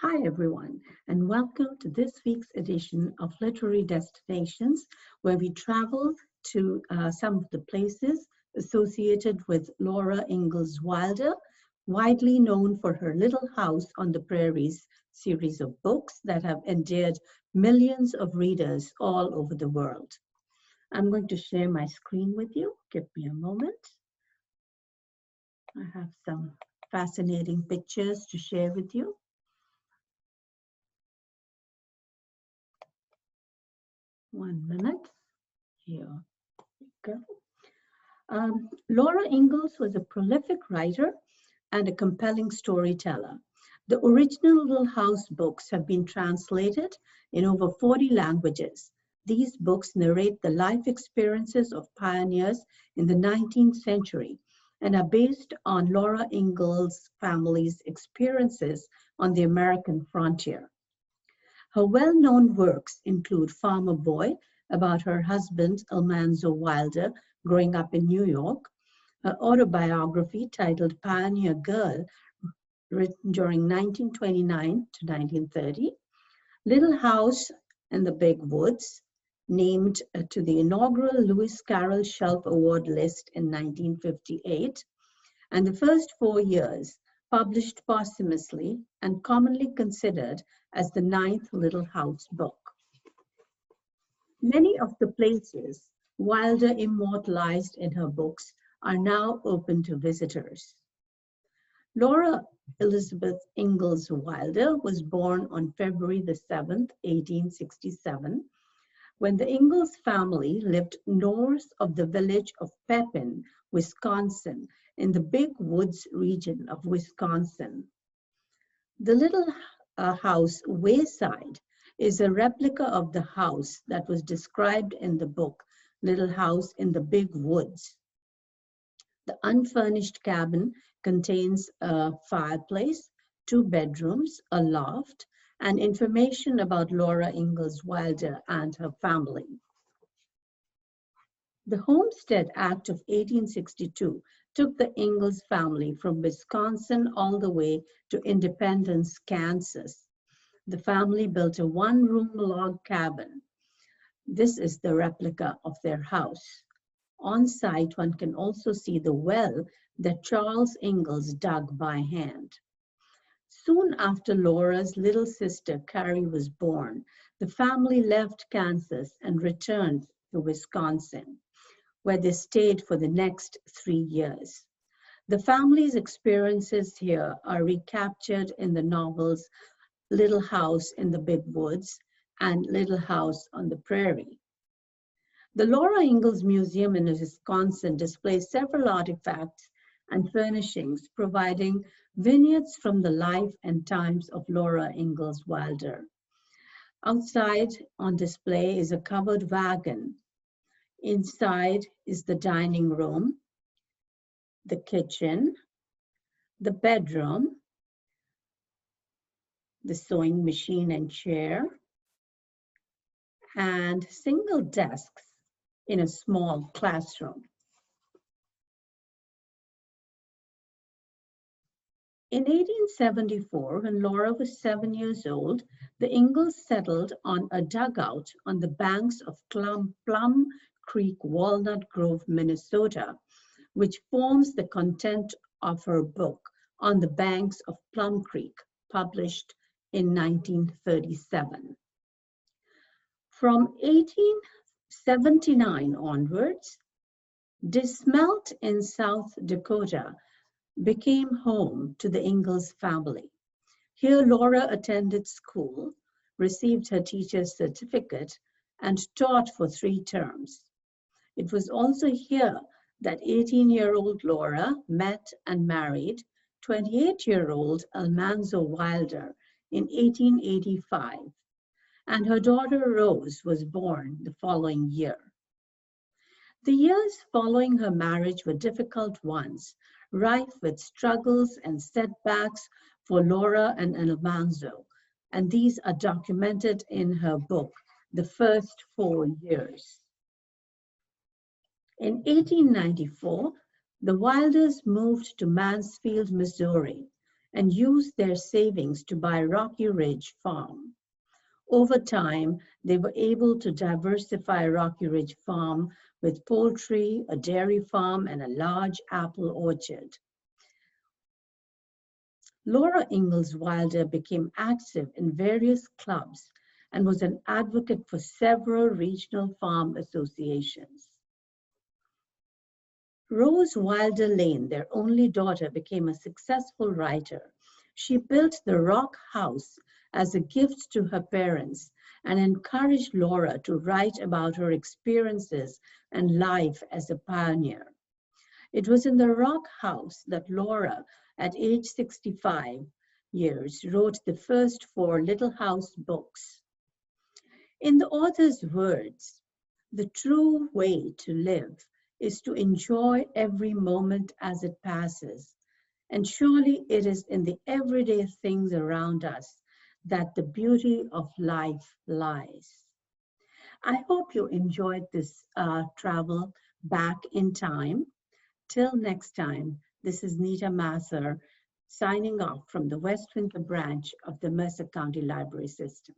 Hi, everyone, and welcome to this week's edition of Literary Destinations, where we travel to some of the places associated with Laura Ingalls Wilder, widely known for her Little House on the Prairies series of books that have endeared millions of readers all over the world. I'm going to share my screen with you. Give me a moment. I have some fascinating pictures to share with you. One minute. Here we go. Laura Ingalls was a prolific writer and a compelling storyteller. The original Little House books have been translated in over 40 languages. These books narrate the life experiences of pioneers in the 19th century and are based on Laura Ingalls' family's experiences on the American frontier. Her well-known works include Farmer Boy, about her husband, Almanzo Wilder, growing up in New York, her autobiography titled Pioneer Girl, written during 1929 to 1930, Little House in the Big Woods, named to the inaugural Lewis Carroll Shelf Award list in 1958, and the first 4 years, published posthumously and commonly considered as the 9th Little House book. Many of the places Wilder immortalized in her books are now open to visitors. Laura Elizabeth Ingalls Wilder was born on February the 7th, 1867, when the Ingalls family lived north of the village of Pepin, Wisconsin, in the Big Woods region of Wisconsin. The Little House Wayside is a replica of the house that was described in the book Little House in the Big Woods. The unfurnished cabin contains a fireplace, 2 bedrooms, a loft, and information about Laura Ingalls Wilder and her family. The Homestead Act of 1862 took the Ingalls family from Wisconsin all the way to Independence, Kansas. The family built a 1-room log cabin. This is the replica of their house. On site, one can also see the well that Charles Ingalls dug by hand. Soon after Laura's little sister Carrie was born, the family left Kansas and returned to Wisconsin, where they stayed for the next 3 years. The family's experiences here are recaptured in the novels Little House in the Big Woods and Little House on the Prairie. The Laura Ingalls Museum in Wisconsin displays several artifacts and furnishings, providing vignettes from the life and times of Laura Ingalls Wilder. Outside on display is a covered wagon. Inside is the dining room, the kitchen, the bedroom, the sewing machine and chair, and single desks in a small classroom. In 1874, when Laura was 7 years old, the Ingalls settled on a dugout on the banks of Plum Creek, Walnut Grove, Minnesota, which forms the content of her book, On the Banks of Plum Creek, published in 1937. From 1879 onwards, Dismelt in South Dakota became home to the Ingalls family. Here, Laura attended school, received her teacher's certificate, and taught for 3 terms. It was also here that 18-year-old Laura met and married 28-year-old Almanzo Wilder in 1885, and her daughter Rose was born the following year. The years following her marriage were difficult ones, rife with struggles and setbacks for Laura and Almanzo, and these are documented in her book, The First 4 Years. In 1894, the Wilders moved to Mansfield, Missouri, and used their savings to buy Rocky Ridge Farm. Over time, they were able to diversify Rocky Ridge Farm with poultry, a dairy farm, and a large apple orchard. Laura Ingalls Wilder became active in various clubs and was an advocate for several regional farm associations. Rose Wilder Lane, their only daughter, became a successful writer. She built the Rock House as a gift to her parents and encouraged Laura to write about her experiences and life as a pioneer. It was in the Rock House that Laura, at age 65 years, wrote the first 4 Little House books. In the author's words, the true way to live is to enjoy every moment as it passes. And surely it is in the everyday things around us that the beauty of life lies. I hope you enjoyed this travel back in time. Till next time, this is Nita Masser signing off from the West Windsor branch of the Mercer County Library System.